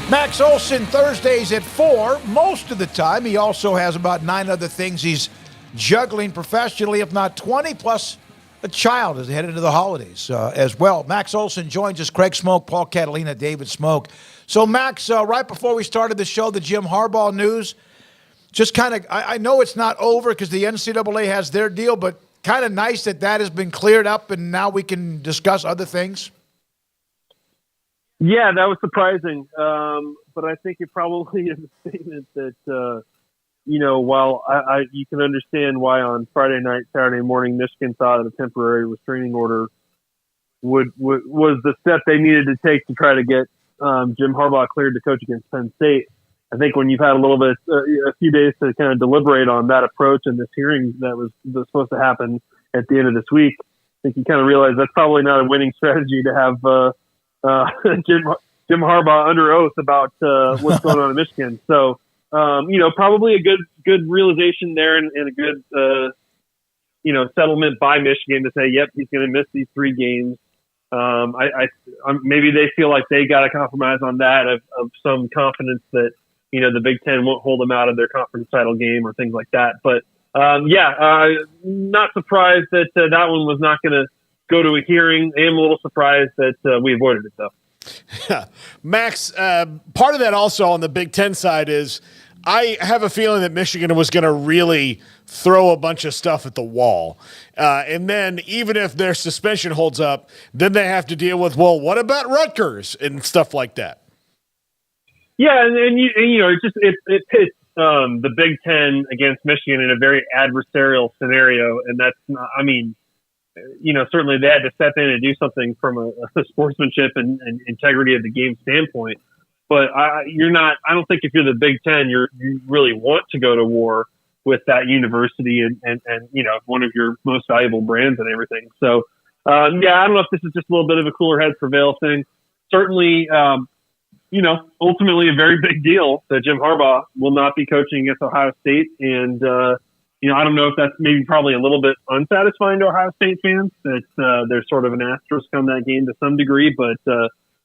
Max Olson, Thursdays at 4. Most of the time, he also has about 9 other things he's juggling professionally, if not 20, plus a child as they head into the holidays as well. Max Olson joins us, Craig Smoak, Paul Catalina, David Smoak. So, Max, right before we started the show, the Jim Harbaugh news, just kind of, I know it's not over because the NCAA has their deal, but kind of nice that has been cleared up and now we can discuss other things. Yeah, that was surprising. But I think it probably is a statement that, while you can understand why on Friday night, Saturday morning, Michigan thought that a temporary restraining order was the step they needed to take to try to get Jim Harbaugh cleared to coach against Penn State. I think when you've had a few days to kind of deliberate on that approach and this hearing that was supposed to happen at the end of this week, I think you kind of realize that's probably not a winning strategy to have Jim Harbaugh under oath about what's going on in Michigan. So, probably a good realization there and a good, settlement by Michigan to say, yep, he's going to miss these 3 games. Maybe they feel like they got to compromise on that of some confidence that, the Big Ten won't hold them out of their conference title game or things like that. But, not surprised that that one was not going to go to a hearing. I am a little surprised that we avoided it, though. Yeah. Max, part of that also on the Big Ten side is I have a feeling that Michigan was going to really throw a bunch of stuff at the wall. And then even if their suspension holds up, then they have to deal with, well, what about Rutgers and stuff like that? Yeah, and it pits the Big Ten against Michigan in a very adversarial scenario, and that's not, certainly they had to step in and do something from a sportsmanship and integrity of the game standpoint. But I don't think if you're the Big Ten, you really want to go to war with that university and one of your most valuable brands and everything. So, I don't know if this is just a little bit of a cooler heads prevail thing. Certainly, ultimately a very big deal that Jim Harbaugh will not be coaching against Ohio State. And, I don't know if that's probably a little bit unsatisfying to Ohio State fans that there's sort of an asterisk on that game to some degree. But,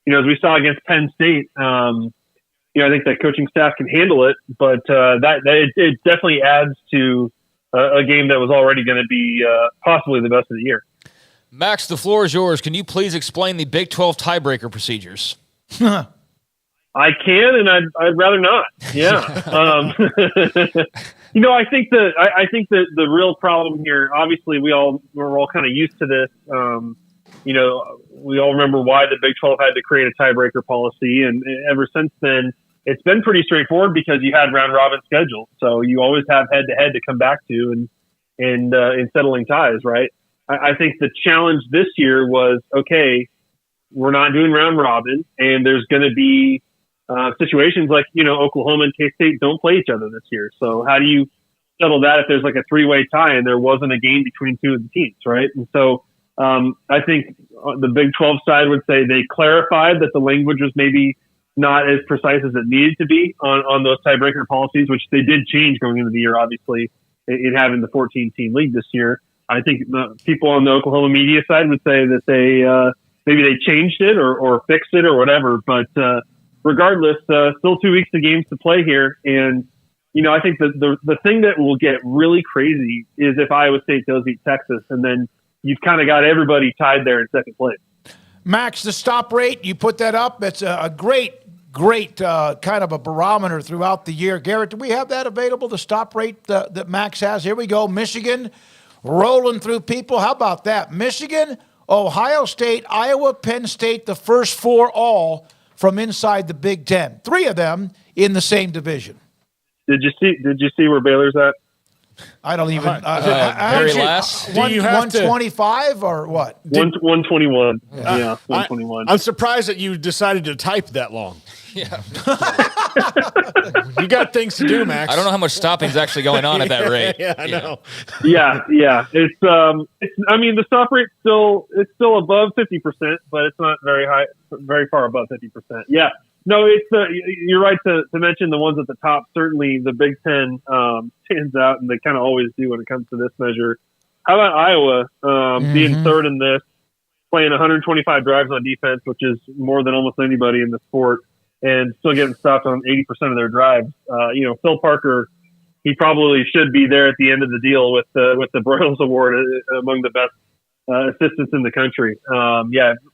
as we saw against Penn State, I think that coaching staff can handle it. But it definitely adds to a game that was already going to be possibly the best of the year. Max, the floor is yours. Can you please explain the Big 12 tiebreaker procedures? I can, and I'd rather not. Yeah. I think that the real problem here, obviously we're all kind of used to this. We all remember why the Big 12 had to create a tiebreaker policy. And ever since then, it's been pretty straightforward because you had round robin schedules. So you always have head to head to come back to and in settling ties, right? I think the challenge this year was, okay, we're not doing round robin and there's going to be situations like, Oklahoma and K-State don't play each other this year. So how do you settle that if there's like a 3-way tie and there wasn't a game between 2 of the teams, right? And so I think the Big 12 side would say they clarified that the language was maybe not as precise as it needed to be on those tiebreaker policies, which they did change going into the year, obviously, in having the 14-team league this year. I think the people on the Oklahoma media side would say that they maybe they changed it or fixed it or whatever, but regardless, still 2 weeks of games to play here. And, I think the thing that will get really crazy is if Iowa State does beat Texas, and then you've kind of got everybody tied there in second place. Max, the stop rate, you put that up. It's a great kind of a barometer throughout the year. Garrett, do we have that available, the stop rate that Max has? Here we go. Michigan rolling through people. How about that? Michigan, Ohio State, Iowa, Penn State, the first 4 all from inside the Big Ten. 3 of them in the same division. Did you see where Baylor's at? I don't even. Very last. 125 or what? 121. Yeah, 121. I'm surprised that you decided to type that long. Yeah. You got things to do, Max. I don't know how much stopping is actually going on at that rate. Yeah, I know. Yeah. It's the stop rate's still above 50%, but it's not very high, very far above 50%. Yeah. No, it's you're right to mention the ones at the top. Certainly, the Big Ten stands out, and they kind of always do when it comes to this measure. How about Iowa being third in this, playing 125 drives on defense, which is more than almost anybody in the sport? and still getting stopped on 80% of their drives. Phil Parker, he probably should be there at the end of the deal with the Broyles Award among the best assistants in the country.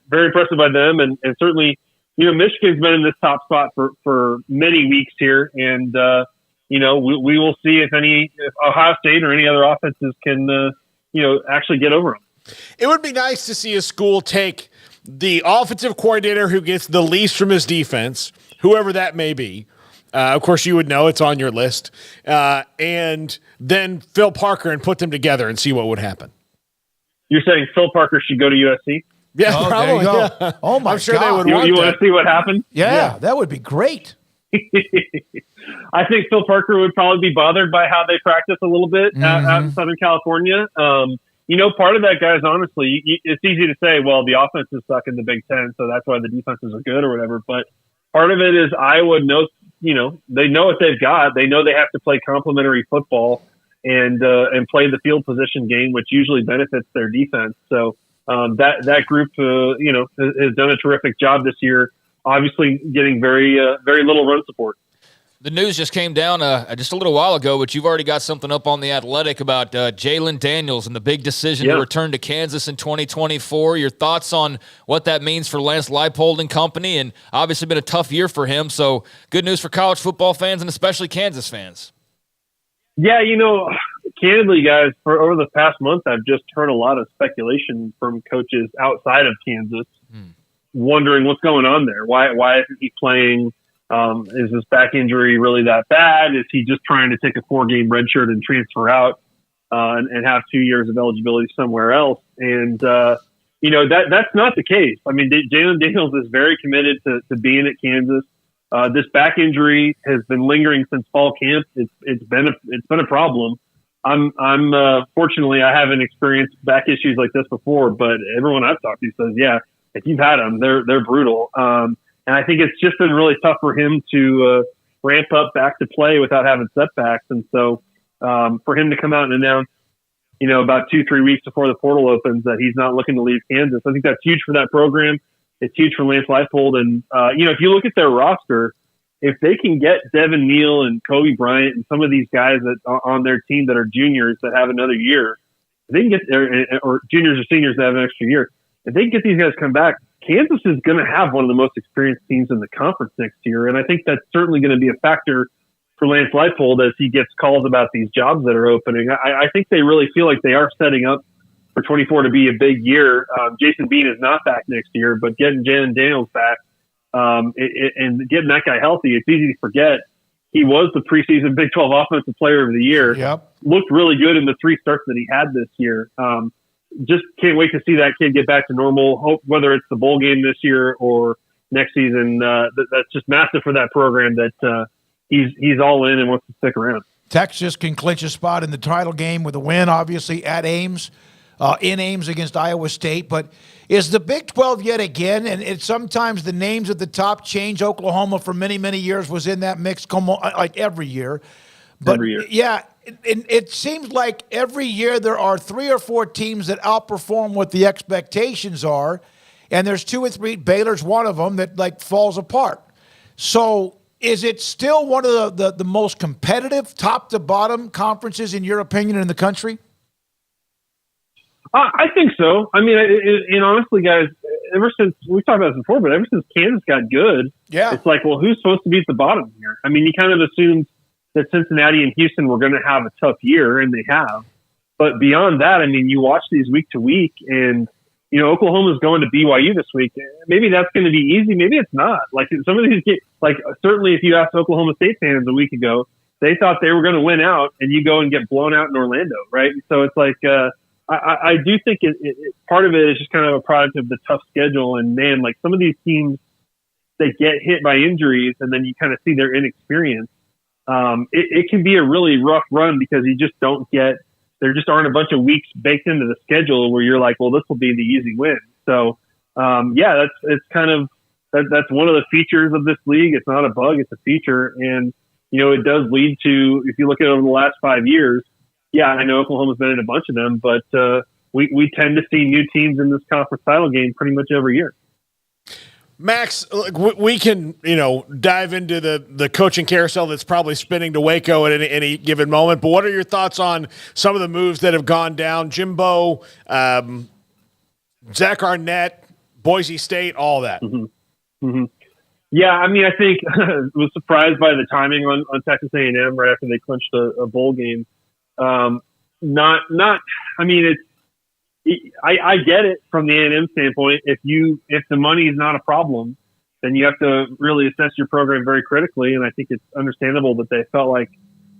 Very impressive by them, and certainly, Michigan's been in this top spot for many weeks here, and we will see if Ohio State or any other offenses can actually get over them. It would be nice to see a school take the offensive coordinator who gets the least from his defense, whoever that may be. Of course, you would know it's on your list. And then Phil Parker and put them together and see what would happen. You're saying Phil Parker should go to USC? Yeah, probably. There you go. Yeah. Oh, my I'm sure God. they would You want to see what happens? Yeah, that would be great. I think Phil Parker would probably be bothered by how they practice a little bit out in Southern California. Part of that, guys, honestly, it's easy to say, well, the offenses suck in the Big Ten, so that's why the defenses are good or whatever. But part of it is Iowa knows, they know what they've got. They know they have to play complementary football and play the field position game, which usually benefits their defense. So that group, has done a terrific job this year. Obviously, getting very little run support. The news just came down just a little while ago, but you've already got something up on The Athletic about Jalon Daniels and the big decision to return to Kansas in 2024. Your thoughts on what that means for Lance Leipold and company, and obviously been a tough year for him. So good news for college football fans and especially Kansas fans. Yeah, candidly, guys, for over the past month, I've just heard a lot of speculation from coaches outside of Kansas, wondering what's going on there. Why isn't he playing? Is this back injury really that bad? Is he just trying to take a 4-game redshirt and transfer out and have 2 years of eligibility somewhere else? And that's not the case. I mean, Jalon Daniels is very committed to being at Kansas. This back injury has been lingering since fall camp. It's been a problem. I'm fortunately, I haven't experienced back issues like this before, but everyone I've talked to says, yeah, if you've had them, they're brutal. And I think it's just been really tough for him to ramp up back to play without having setbacks. And so for him to come out and announce, about 2-3 weeks before the portal opens that he's not looking to leave Kansas, I think that's huge for that program. It's huge for Lance Leipold. And, if you look at their roster, if they can get Devin Neal and Kobe Bryant and some of these guys that are on their team that are juniors that have another year, if they can get or juniors or seniors that have an extra year, if they can get these guys come back, Kansas is going to have one of the most experienced teams in the conference next year. And I think that's certainly going to be a factor for Lance Leipold as he gets calls about these jobs that are opening. I think they really feel like they are setting up for 24 to be a big year. Jason Bean is not back next year, but getting Jalon Daniels back and getting that guy healthy, it's easy to forget. He was the preseason Big 12 Offensive Player of the Year. Yep. Looked really good in the 3 starts that he had this year. Just can't wait to see that kid get back to normal. Hope whether it's the bowl game this year or next season, that's just massive for that program that he's all in and wants to stick around. Texas can clinch a spot in the title game with a win, obviously, at Ames, in Ames against Iowa State. But is the Big 12 yet again, and sometimes the names at the top change. Oklahoma for many, many years was in that mix, like every year. But every year. Yeah, it seems like every year there are 3 or 4 teams that outperform what the expectations are, and there's 2 or 3, Baylor's one of them, that falls apart. So is it still one of the most competitive top-to-bottom conferences, in your opinion, in the country? I think so. I mean, and honestly, guys, ever since we've talked about this before, but ever since Kansas got good, it's like, well, who's supposed to be at the bottom here? I mean, you kind of assumed that Cincinnati and Houston were going to have a tough year, and they have. But beyond that, I mean, you watch these week to week, and Oklahoma's going to BYU this week. Maybe that's going to be easy. Maybe it's not. Like some of these, certainly if you asked Oklahoma State fans a week ago, they thought they were going to win out, and you go and get blown out in Orlando, right? So it's like I do think part of it is just kind of a product of the tough schedule, and man, like some of these teams, they get hit by injuries, and then you kind of see their inexperience. It can be a really rough run because you just don't get. There just aren't a bunch of weeks baked into the schedule where you're like, well, this will be the easy win. So, that's kind of that's one of the features of this league. It's not a bug; it's a feature, and it does lead to, if you look at it over the last 5 years. Yeah, I know Oklahoma's been in a bunch of them, but we tend to see new teams in this conference title game pretty much every year. Max, look, we can, dive into the coaching carousel that's probably spinning to Waco at any given moment. But what are your thoughts on some of the moves that have gone down? Jimbo, Zach Arnett, Boise State, all that. Mm-hmm. Mm-hmm. Yeah, I mean, I think I was surprised by the timing on Texas A&M right after they clinched a bowl game. I get it from the A&M standpoint. If the money is not a problem, then you have to really assess your program very critically. And I think it's understandable that they felt like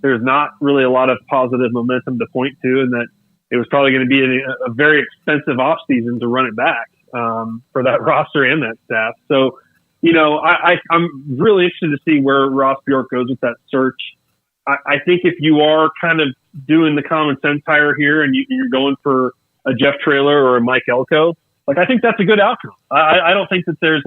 there's not really a lot of positive momentum to point to, and that it was probably going to be a very expensive offseason to run it back for that roster and that staff. So, I'm really interested to see where Ross Bjork goes with that search. I think if you are kind of doing the common sense hire here and you're going for a Jeff Traylor or a Mike Elko, I think that's a good outcome. I don't think that there's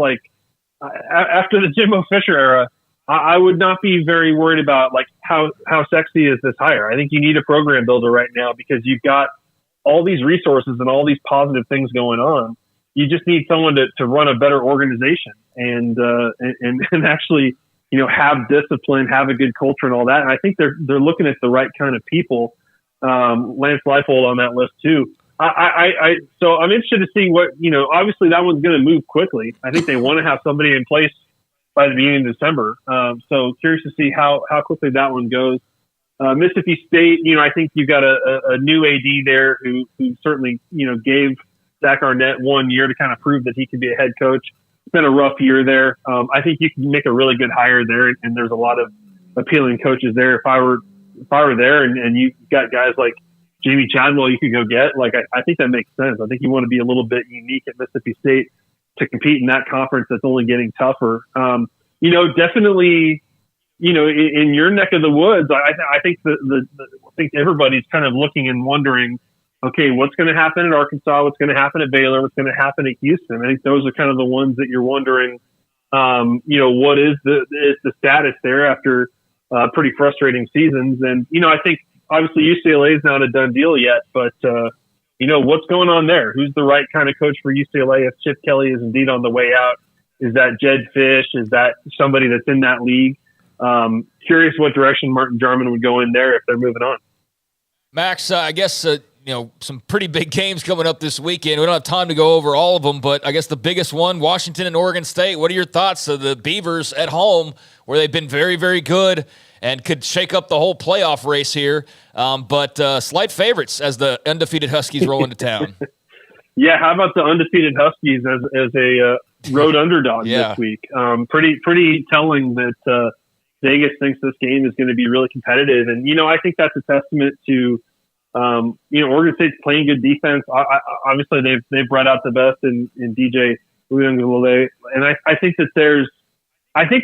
after the Jimbo Fisher era, I would not be very worried about how sexy is this hire. I think you need a program builder right now because you've got all these resources and all these positive things going on. You just need someone to run a better organization and actually, have discipline, have a good culture and all that. And I think they're looking at the right kind of people. Lance Leipold on that list too. So I'm interested to see what, obviously that one's going to move quickly. I think they want to have somebody in place by the beginning of December. So curious to see how quickly that one goes. Mississippi State, I think you've got a new AD there who certainly, gave Zach Arnett 1 year to kind of prove that he could be a head coach. It's been a rough year there. I think you can make a really good hire there, and there's a lot of appealing coaches there. If I were there and you got guys like Jamie Chadwell you could go get, I think that makes sense. I think you want to be a little bit unique at Mississippi State to compete in that conference that's only getting tougher. Definitely, in your neck of the woods, I think I think everybody's kind of looking and wondering, okay, what's going to happen at Arkansas? What's going to happen at Baylor? What's going to happen at Houston? I think those are kind of the ones that you're wondering, what is the status there after pretty frustrating seasons? And, I think obviously UCLA is not a done deal yet, but, what's going on there? Who's the right kind of coach for UCLA if Chip Kelly is indeed on the way out? Is that Jed Fish? Is that somebody that's in that league? Curious what direction Martin Jarman would go in there if they're moving on. Max, I guess some pretty big games coming up this weekend. We don't have time to go over all of them, but I guess the biggest one, Washington and Oregon State. What are your thoughts of the Beavers at home, where they've been very, very good and could shake up the whole playoff race here, but slight favorites as the undefeated Huskies roll into town? Yeah, how about the undefeated Huskies as a road underdog this week? Pretty telling that Vegas thinks this game is going to be really competitive, and I think that's a testament to Oregon State's playing good defense. Obviously, they've brought out the best in DJ Uiagalelei, and I think that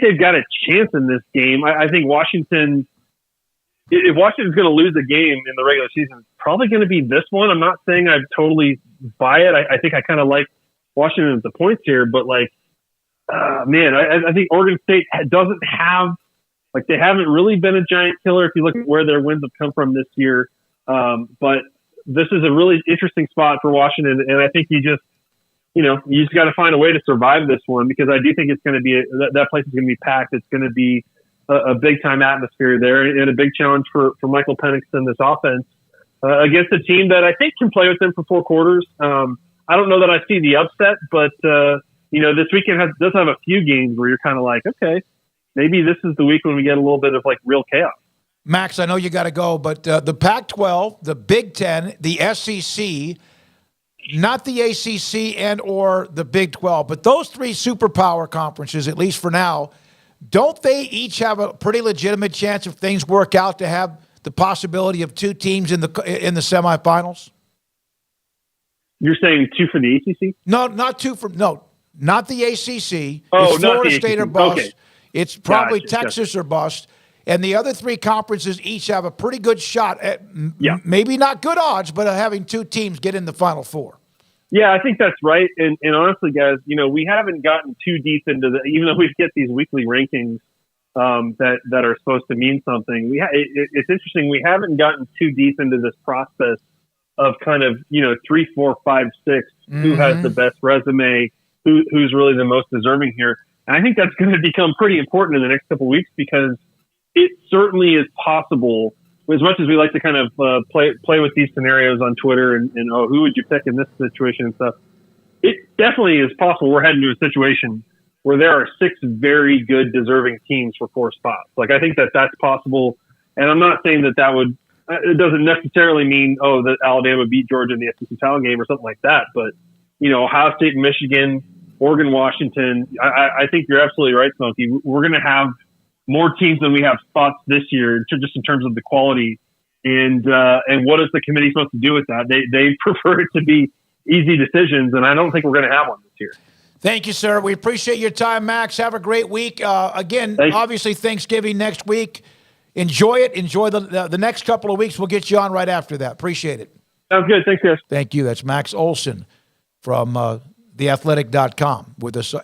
they've got a chance in this game. I think Washington, if Washington's going to lose a game in the regular season, it's probably going to be this one. I'm not saying I totally buy it. I think I kind of like Washington at the points here, but I think Oregon State doesn't have, they haven't really been a giant killer if you look at where their wins have come from this year. But this is a really interesting spot for Washington, and I think you just got to find a way to survive this one, because I do think it's going to be that place is going to be packed. It's going to be a big time atmosphere there, and a big challenge for Michael Penix and this offense against a team that I think can play with them for 4 quarters. I don't know that I see the upset, but this weekend does have a few games where you're kind of like, okay, maybe this is the week when we get a little bit of real chaos. Max, I know you got to go, but the Pac-12, the Big Ten, the SEC, not the ACC and or the Big 12, but those 3 superpower conferences, at least for now, don't they each have a pretty legitimate chance, if things work out, to have the possibility of 2 teams in the semifinals? You're saying 2 for the ACC? No, not 2 for not the ACC. Oh, it's not Florida the State ACC. or bust. Okay. It's probably Texas or bust. And the other 3 conferences each have a pretty good shot at maybe not good odds, but having 2 teams get in the Final Four. Yeah, I think that's right. And honestly, guys, we haven't gotten too deep into even though we get these weekly rankings that are supposed to mean something. It's interesting. We haven't gotten too deep into this process of kind of 3, 4, 5, 6. Who has the best resume? who's really the most deserving here. And I think that's going to become pretty important in the next couple of weeks, because it certainly is possible, as much as we like to kind of play with these scenarios on Twitter and who would you pick in this situation and stuff, it definitely is possible we're heading to a situation where there are 6 very good deserving teams for 4 spots. Like, I think that's possible. And I'm not saying that would, it doesn't necessarily mean, that Alabama beat Georgia in the SEC title game or something like that. But, Ohio State and Michigan, Oregon, Washington, I think you're absolutely right, Smokey. We're going to have more teams than we have spots this year, just in terms of the quality. And what is the committee supposed to do with that? They prefer it to be easy decisions, and I don't think we're going to have one this year. Thank you, sir. We appreciate your time, Max. Have a great week. Again, obviously Thanksgiving next week. Enjoy it. Enjoy the next couple of weeks. We'll get you on right after that. Appreciate it. Sounds good. Thanks, guys. Thank you. That's Max Olson from theathletic.com with us